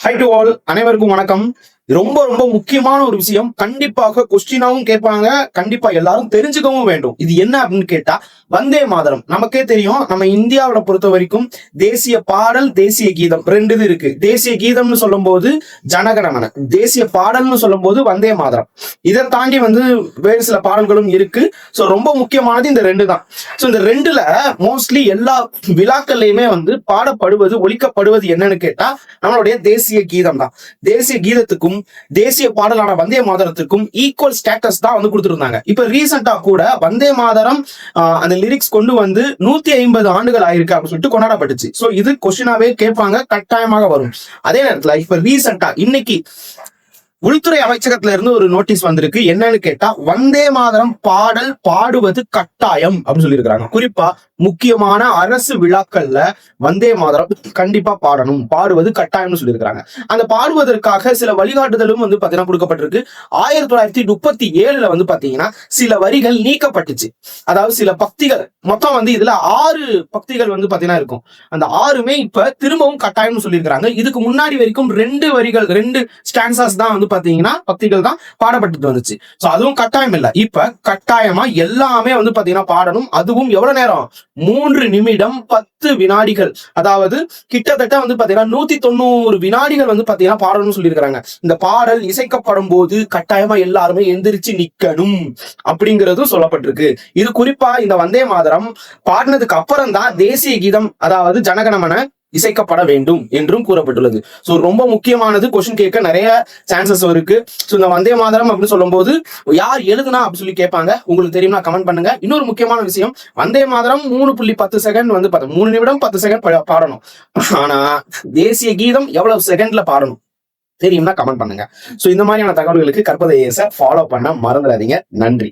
High to all, அனைவருக்கும் வணக்கம். ரொம்ப ரொம்ப முக்கியமான ஒரு விஷயம், கண்டிப்பாக கொஸ்டினாவும் கேட்பாங்க, கண்டிப்பா எல்லாரும் தெரிஞ்சுக்கவும் வேண்டும். இது என்ன அப்படின்னு கேட்டா, வந்தே மாதரம். நமக்கே தெரியும், நம்ம இந்தியாவில பொறுத்த வரைக்கும் தேசிய பாடல், தேசிய கீதம் ரெண்டு இது இருக்கு. தேசிய கீதம்னு சொல்லும் போது ஜனகணமன, தேசிய பாடல்னு சொல்லும் போது வந்தே மாதரம். இதை தாண்டி வேறு சில பாடல்களும் இருக்கு. ஸோ ரொம்ப முக்கியமானது இந்த ரெண்டு தான். ஸோ இந்த ரெண்டுல மோஸ்ட்லி எல்லா விழாக்கள்லையுமே பாடப்படுவது, ஒலிக்கப்படுவது என்னன்னு கேட்டா நம்மளுடைய தேசிய கீதம் தான். தேசிய கீதத்துக்கும் தேசிய பாடலான வந்தே மாதரத்துக்கும் ஈக்குவல் ஸ்டேட்டஸ் தான் கொடுத்துருந்தாங்க. இப்ப ரீசெண்டா கூட வந்தே மாதரம் அந்த லிரிக்ஸ் கொண்டு 150 ஆண்டுகள் ஆயிருக்கு அப்படின்னு சொல்லிட்டு கொண்டாடப்பட்டுச்சு. சோ இது கொஸ்டினாவே கேட்பாங்க, கட்டாயமாக வரும். அதே நேரத்துல இப்ப ரீசெண்டா இன்னைக்கு உள்துறை அமைச்சகத்துல இருந்து ஒரு நோட்டீஸ் வந்திருக்கு. என்னன்னு கேட்டா, வந்தே மாதரம் பாடல் பாடுவது கட்டாயம் அப்படின்னு சொல்லியிருக்காங்க. குறிப்பா முக்கியமான அரசு விழாக்கள்ல வந்தே மாதரம் கண்டிப்பா பாடணும், பாடுவது கட்டாயம்னு சொல்லியிருக்காங்க. அந்த பாடுவதற்காக சில வழிகாட்டுதலும் பாத்தீங்கன்னா கொடுக்கப்பட்டிருக்கு. 1937 பாத்தீங்கன்னா சில வரிகள் நீக்கப்பட்டுச்சு. அதாவது சில பக்திகள் மொத்தம் இதுல 6 பக்திகள் பாத்தீங்கன்னா இருக்கும். அந்த 6மே இப்ப திரும்பவும் கட்டாயம்னு சொல்லியிருக்காங்க. இதுக்கு முன்னாடி வரைக்கும் 2 வரிகள், 2 ஸ்டான்சாஸ் தான் பாத்தீங்கன்னா பக்திகள் தான் பாடப்பட்டு வந்துச்சு. சோ அதுவும் கட்டாயம் இல்ல, இப்ப கட்டாயமா எல்லாமே பாத்தீங்கன்னா பாடணும். அதுவும் எவ்வளவு நேரம்? 3 நிமிடம் 10 வினாடிகள். அதாவது கிட்டத்தட்ட பாத்தீங்கன்னா 190 வினாடிகள் பாத்தீங்கன்னா பாடணும்னு சொல்லியிருக்காங்க. இந்த பாடல் இசைக்கப்படும் போது கட்டாயமா எல்லாருமே எந்திரிச்சு நிக்கணும் அப்படிங்கறதும் சொல்லப்பட்டிருக்கு. இது குறிப்பா இந்த வந்தே மாதரம் பாடினதுக்கு அப்புறம் தான் தேசிய கீதம், அதாவது ஜனகணமன இசைக்கப்பட வேண்டும் என்றும் கூறப்பட்டுள்ளது. சோ ரொம்ப முக்கியமானது, கொஸ்டின் கேட்க நிறைய சான்சஸ் இருக்கு. சோ இந்த வந்தே மாதரம் அப்படின்னு சொல்லும் போது யார் எழுதுனா அப்படின்னு சொல்லி கேட்பாங்க. உங்களுக்கு தெரியும்னா கமெண்ட் பண்ணுங்க. இன்னொரு முக்கியமான விஷயம், வந்தே மாதரம் 3.10 செகண்ட் 3 நிமிடம் 10 செகண்ட் பாடணும். ஆனா தேசிய கீதம் எவ்வளவு செகண்ட்ல பாடணும் தெரியும்னா கமெண்ட் பண்ணுங்க. சோ இந்த மாதிரியான தகவல்களுக்கு கற்பதை ஃபாலோ பண்ண மறந்துடாதீங்க. நன்றி.